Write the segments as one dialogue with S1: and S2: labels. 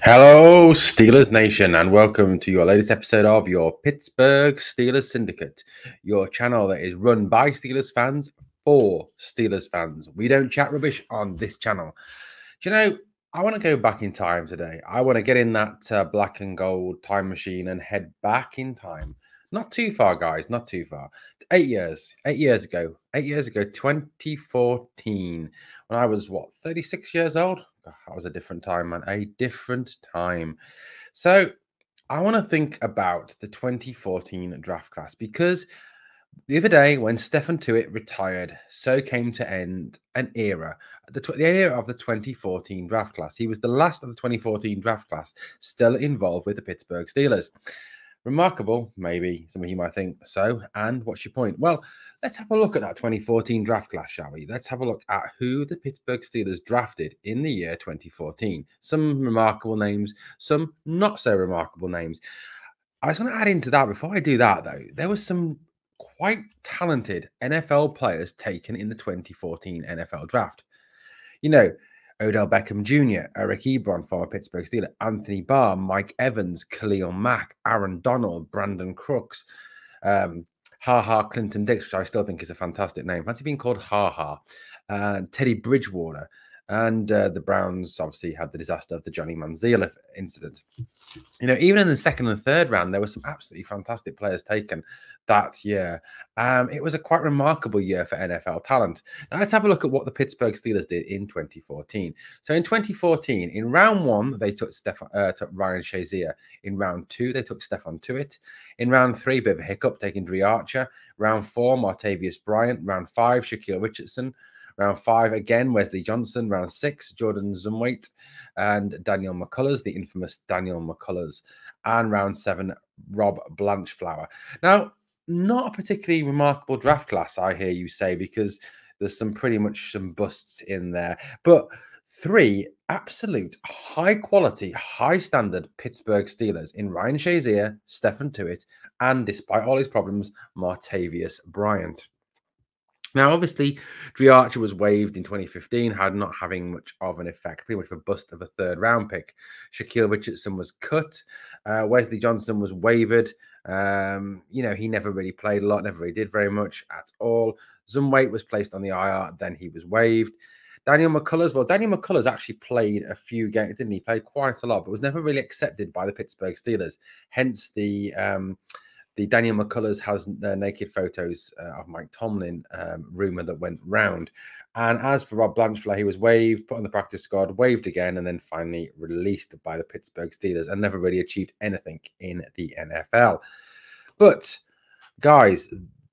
S1: Hello, Steelers Nation, and welcome to your latest episode of your Pittsburgh Steelers Syndicate, your channel that is run by Steelers fans for Steelers fans. We don't chat rubbish on this channel. Do you know, I want to go back in time today. I want to get in that black and gold time machine and head back in time. Not too far, guys, not too far. 8 years ago, 2014, when I was, 36 years old? That was a different time, man. A different time. So I want to think about the 2014 draft class because the other day when Stephon Tuitts retired, so came to end an era, the era of the 2014 draft class. He was the last of the 2014 draft class still involved with the Pittsburgh Steelers. Remarkable, maybe some of you might think so. And what's your point? Well, let's have a look at that 2014 draft class, shall we? Let's have a look at who the Pittsburgh Steelers drafted in the year 2014. Some remarkable names, some not so remarkable names. I just want to add into that, before I do that, though, there was some quite talented NFL players taken in the 2014 NFL draft. You know, Odell Beckham Jr., Eric Ebron, former Pittsburgh Steeler, Anthony Barr, Mike Evans, Khalil Mack, Aaron Donald, Brandon Crooks, Clinton Dix, which I still think is a fantastic name. Fancy being called Teddy Bridgewater. And the Browns obviously had the disaster of the Johnny Manziel incident. You know, even in the second and third round, there were some absolutely fantastic players taken that year. It was a quite remarkable year for NFL talent. Now, let's have a look at what the Pittsburgh Steelers did in 2014. So in 2014, in round one, they took Ryan Shazia. In round two, they took Stephon Tuitts. In round three, bit of a hiccup, taking Dre Archer. Round four, Martavius Bryant. Round five, Shaquille Richardson. Round five, again, Wesley Johnson. Round six, Jordan Zumwalt and Daniel Mccullough, the infamous Daniel Mccullough. And round seven, Rob Blanchflower. Now, not a particularly remarkable draft class, I hear you say, because there's pretty much some busts in there. But three absolute high-quality, high-standard Pittsburgh Steelers in Ryan Shazia, Stephon Tuitts, and, despite all his problems, Martavius Bryant. Now, obviously, Dre Archer was waived in 2015, not having much of an effect, pretty much a bust of a third-round pick. Shaquille Richardson was cut. Wesley Johnson was waived. You know, he never really played a lot, never really did very much at all. Zumwalt was placed on the IR, then he was waived. Daniel Mccullough actually played a few games, didn't he? Played quite a lot, but was never really accepted by the Pittsburgh Steelers. Hence the Daniel McCullers has the naked photos of Mike Tomlin rumor that went round. And as for Rob Blanchflower, he was waived, put on the practice squad, waived again, and then finally released by the Pittsburgh Steelers and never really achieved anything in the NFL. But, guys,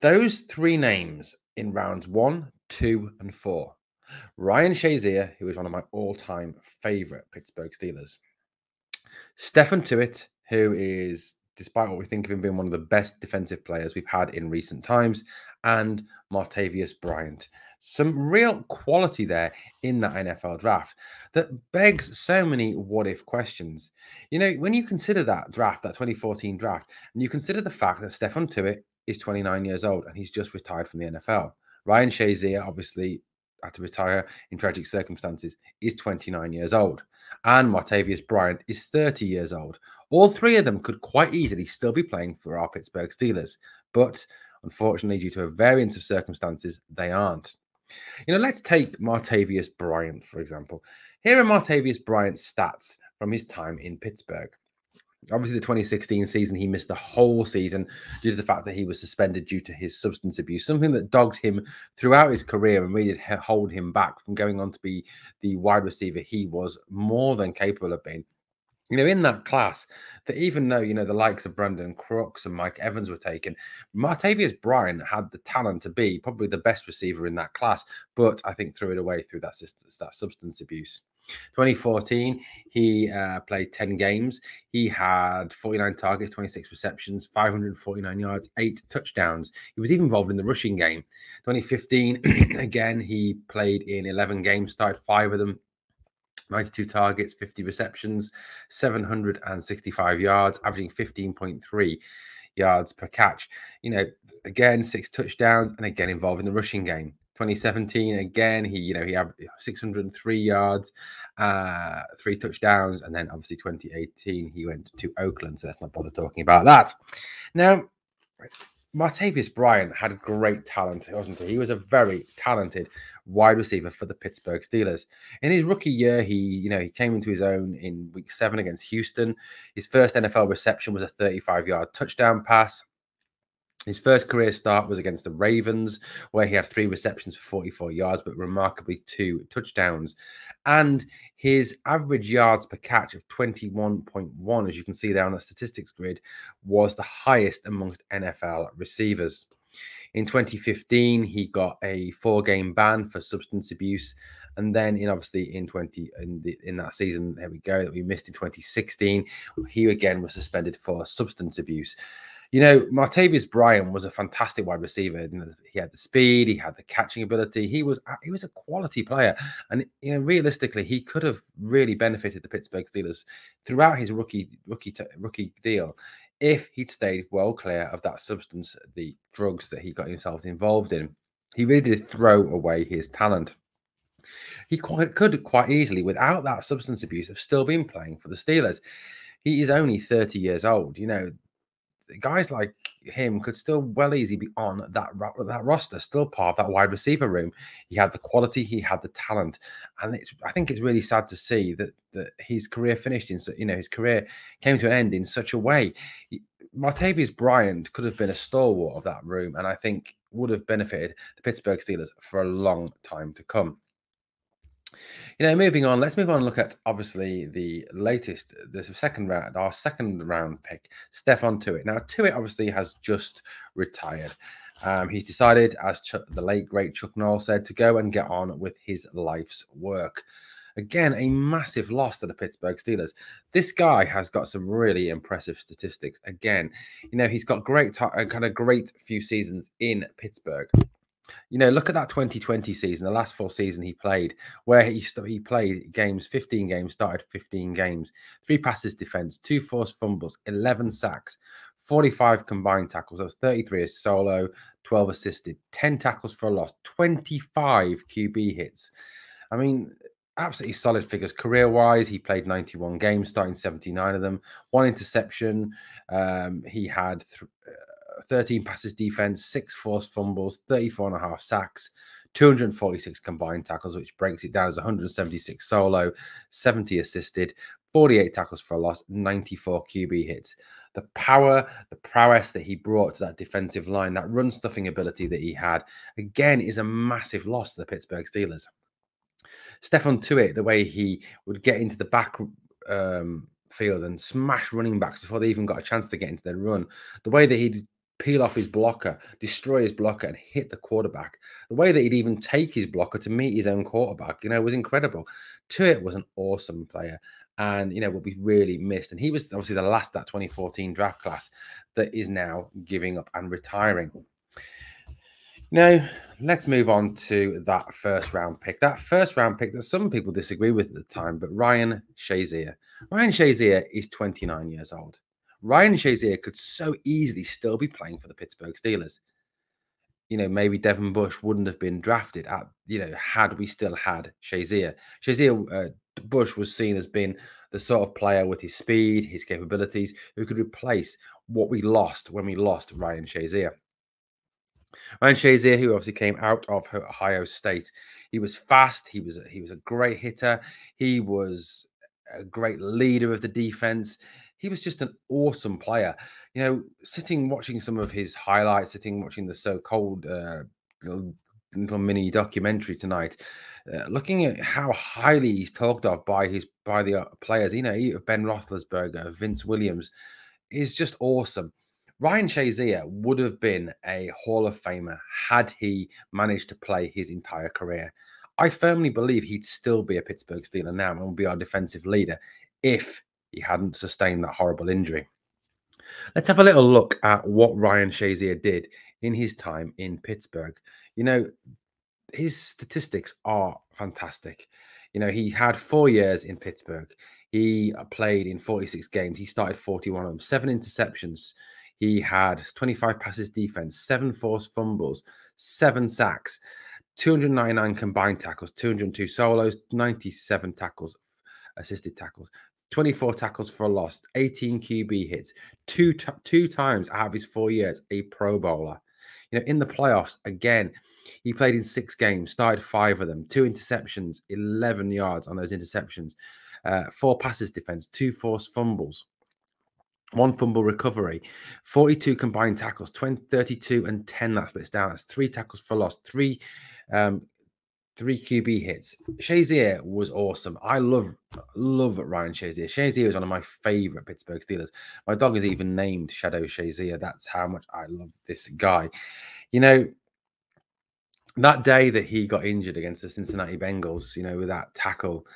S1: those three names in rounds 1, 2, and 4. Ryan Shazia, who is one of my all-time favorite Pittsburgh Steelers. Stephon Tuitts, who is, despite what we think of him, being one of the best defensive players we've had in recent times, and Martavius Bryant. Some real quality there in that NFL draft that begs so many what-if questions. You know, when you consider that draft, that 2014 draft, and you consider the fact that Stephon Tuitts is 29 years old and he's just retired from the NFL. Ryan Shazia, obviously, had to retire in tragic circumstances, is 29 years old. And Martavius Bryant is 30 years old. All three of them could quite easily still be playing for our Pittsburgh Steelers. But unfortunately, due to a variance of circumstances, they aren't. You know, let's take Martavius Bryant, for example. Here are Martavius Bryant's stats from his time in Pittsburgh. Obviously, the 2016 season, he missed the whole season due to the fact that he was suspended due to his substance abuse, something that dogged him throughout his career and really did hold him back from going on to be the wide receiver he was more than capable of being. You know, in that class, that even though, you know, the likes of Brandon Crooks and Mike Evans were taken, Martavius Bryant had the talent to be probably the best receiver in that class, but I think threw it away through that substance abuse. 2014, he played 10 games. He had 49 targets, 26 receptions, 549 yards, 8 touchdowns. He was even involved in the rushing game. 2015, again, he played in 11 games, started 5 of them. 92 targets, 50 receptions, 765 yards, averaging 15.3 yards per catch. You know, again, 6 touchdowns, and again involved in the rushing game. 2017 again, he had 603 yards, 3 touchdowns, and then obviously 2018 he went to Oakland, so let's not bother talking about that. Now, Martavius Bryant had great talent, wasn't he? He was a very talented wide receiver for the Pittsburgh Steelers. In his rookie year, he came into his own in week 7 against Houston. His first NFL reception was a 35-yard touchdown pass. His first career start was against the Ravens, where he had 3 receptions for 44 yards, but remarkably 2 touchdowns. And his average yards per catch of 21.1, as you can see there on the statistics grid, was the highest amongst NFL receivers. In 2015, he got a 4-game ban for substance abuse. And then, in that season, there we go, that we missed in 2016, he again was suspended for substance abuse. Martavius Bryant was a fantastic wide receiver. He had the speed, he had the catching ability. He was a quality player, and realistically, he could have really benefited the Pittsburgh Steelers throughout his rookie deal if he'd stayed well clear of that substance, the drugs that he got himself involved in. He really did throw away his talent. He could quite easily, without that substance abuse, have still been playing for the Steelers. He is only 30 years old. Guys like him could still well easily be on that roster, still part of that wide receiver room. He had the quality, he had the talent, and I think it's really sad to see that his career finished his career came to an end in such a way. Martavius Bryant could have been a stalwart of that room, and I think would have benefited the Pittsburgh Steelers for a long time to come. Moving on, let's move on and look at obviously our second round pick, Stephon Tuitts. Now, Tuitts obviously has just retired. He's decided, as the late great Chuck Noll said, to go and get on with his life's work. Again, a massive loss to the Pittsburgh Steelers. This guy has got some really impressive statistics. Again, he's got great few seasons in Pittsburgh. Look at that 2020 season, the last full season he played, where he played games, 15 games, started 15 games, 3 passes defense, 2 forced fumbles, 11 sacks, 45 combined tackles. That was 33 as solo, 12 assisted, 10 tackles for a loss, 25 QB hits. I mean, absolutely solid figures. Career-wise, he played 91 games, starting 79 of them, 1 interception. He had 13 passes defense, 6 forced fumbles, 34.5 sacks, 246 combined tackles, which breaks it down as 176 solo, 70 assisted, 48 tackles for a loss, 94 QB hits. The power, the prowess that he brought to that defensive line, that run stuffing ability that he had, again, is a massive loss to the Pittsburgh Steelers. Stephon Tuitts, the way he would get into the back field and smash running backs before they even got a chance to get into their run, the way that he'd peel off his blocker, destroy his blocker, and hit the quarterback. The way that he'd even take his blocker to meet his own quarterback, was incredible. Tuitts was an awesome player, and will be really missed. And he was obviously the last that 2014 draft class that is now giving up and retiring. Now, let's move on to that first round pick. That first round pick that some people disagree with at the time, but Ryan Shazia. Ryan Shazia is 29 years old. Ryan Chazy could so easily still be playing for the Pittsburgh Steelers. Maybe Devin Bush wouldn't have been drafted had we still had Chazy. Bush was seen as being the sort of player with his speed, his capabilities, who could replace what we lost when we lost Ryan Chazy. Ryan Chazy, who obviously came out of Ohio State, he was fast. He was a great hitter. He was a great leader of the defense. He was just an awesome player. Sitting watching some of his highlights, watching the so-called little mini documentary tonight, looking at how highly he's talked of by the players, Ben Roethlisberger, Vince Williams, is just awesome. Ryan Chazy would have been a Hall of Famer had he managed to play his entire career. I firmly believe he'd still be a Pittsburgh Steeler now and would be our defensive leader if he hadn't sustained that horrible injury. Let's have a little look at what Ryan Chazy did in his time in Pittsburgh. His statistics are fantastic. He had 4 years in Pittsburgh. He played in 46 games. He started 41 of them, 7 interceptions. He had 25 passes defense, 7 forced fumbles, 7 sacks. 299 combined tackles, 202 solos, 97 tackles, assisted tackles, 24 tackles for a loss, 18 QB hits, two times out of his 4 years, a Pro Bowler. You know, in the playoffs, again, he played in 6 games, started 5 of them, 2 interceptions, 11 yards on those interceptions, 4 passes defense, 2 forced fumbles, 1 fumble recovery, 42 combined tackles, 32 and 10 that splits down. That's 3 tackles for loss, 3 QB hits. Shazia was awesome. I love Ryan Shazia. Shazia is one of my favorite Pittsburgh Steelers. My dog is even named Shadow Shazia. That's how much I love this guy. You know, that day that he got injured against the Cincinnati Bengals, you know, with that tackle,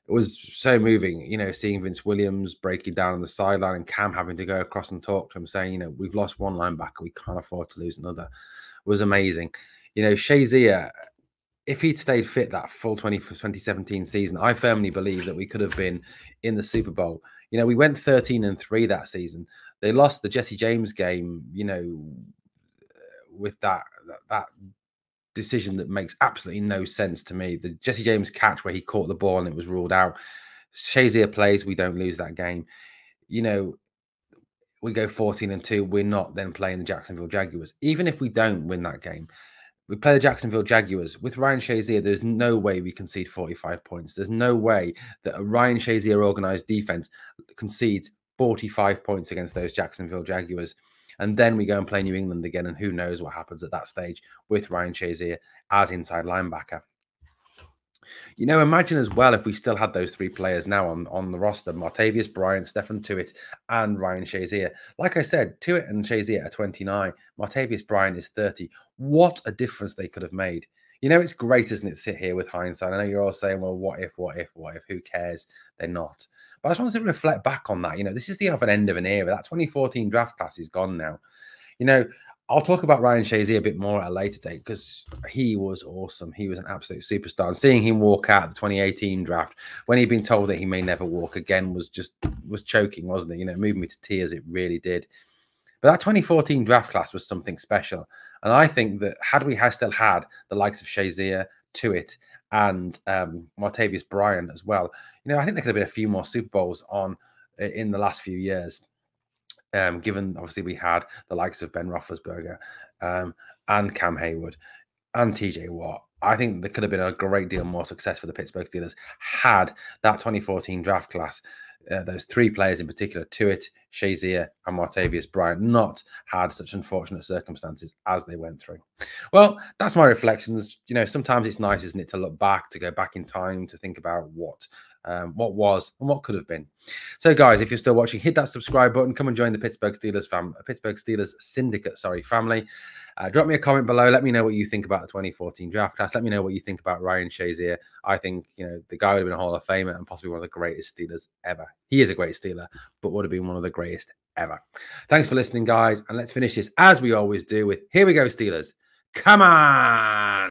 S1: it was so moving, you know, seeing Vince Williams breaking down on the sideline and Cam having to go across and talk to him saying, you know, we've lost one linebacker. We can't afford to lose another. It was amazing. You know, Shazia, if he'd stayed fit that full 2017 season, I firmly believe that we could have been in the Super Bowl. You know, we went 13-3 that season. They lost the Jesse James game, you know, with that decision that makes absolutely no sense to me. The Jesse James catch where he caught the ball and it was ruled out. Shazia plays, we don't lose that game. You know, we go 14-2. We're not then playing the Jacksonville Jaguars. Even if we don't win that game, we play the Jacksonville Jaguars. With Ryan Shazia, there's no way we concede 45 points. There's no way that a Ryan Shazia organized defense concedes 45 points against those Jacksonville Jaguars. And then we go and play New England again, and who knows what happens at that stage with Ryan Shazia as inside linebacker. You know, imagine as well if we still had those 3 players now on the roster: Martavius, Bryant, Stephon Tuitts, and Ryan Shazia. Like I said, Tuitts and Shazia are 29. Martavius Bryant is 30. What a difference they could have made. You know, it's great, isn't it, to sit here with hindsight? I know you're all saying, well, what if? Who cares? They're not. But I just wanted to reflect back on that. You know, this is the other end of an era. That 2014 draft class is gone now. You know, I'll talk about Ryan Chazy a bit more at a later date because he was awesome. He was an absolute superstar. And seeing him walk out the 2018 draft when he'd been told that he may never walk again was choking, wasn't it? You know, it moved me to tears. It really did. But that 2014 draft class was something special. And I think that had we still had the likes of Shazia, Tuitts, and Martavius Bryant as well, you know, I think there could have been a few more Super Bowls in the last few years. Given obviously we had the likes of Ben Roethlisberger and Cam Hayward and TJ Watt, I think there could have been a great deal more success for the Pittsburgh Steelers had that 2014 draft class, those 3 players in particular, Tuitts, Shazia, and Martavius Bryant, not had such unfortunate circumstances as they went through. Well, that's my reflections. You know, sometimes it's nice, isn't it, to look back, to go back in time, to think about what was and what could have been. So, guys, if you're still watching, hit that subscribe button. Come and join the Pittsburgh Steelers Syndicate, family. Drop me a comment below. Let me know what you think about the 2014 draft class. Let me know what you think about Ryan Shazia. I think, you know, the guy would have been a Hall of Famer and possibly one of the greatest Steelers ever. He is a great Steeler, but would have been one of the greatest ever. Thanks for listening, guys. And let's finish this as we always do with, here we go, Steelers. Come on!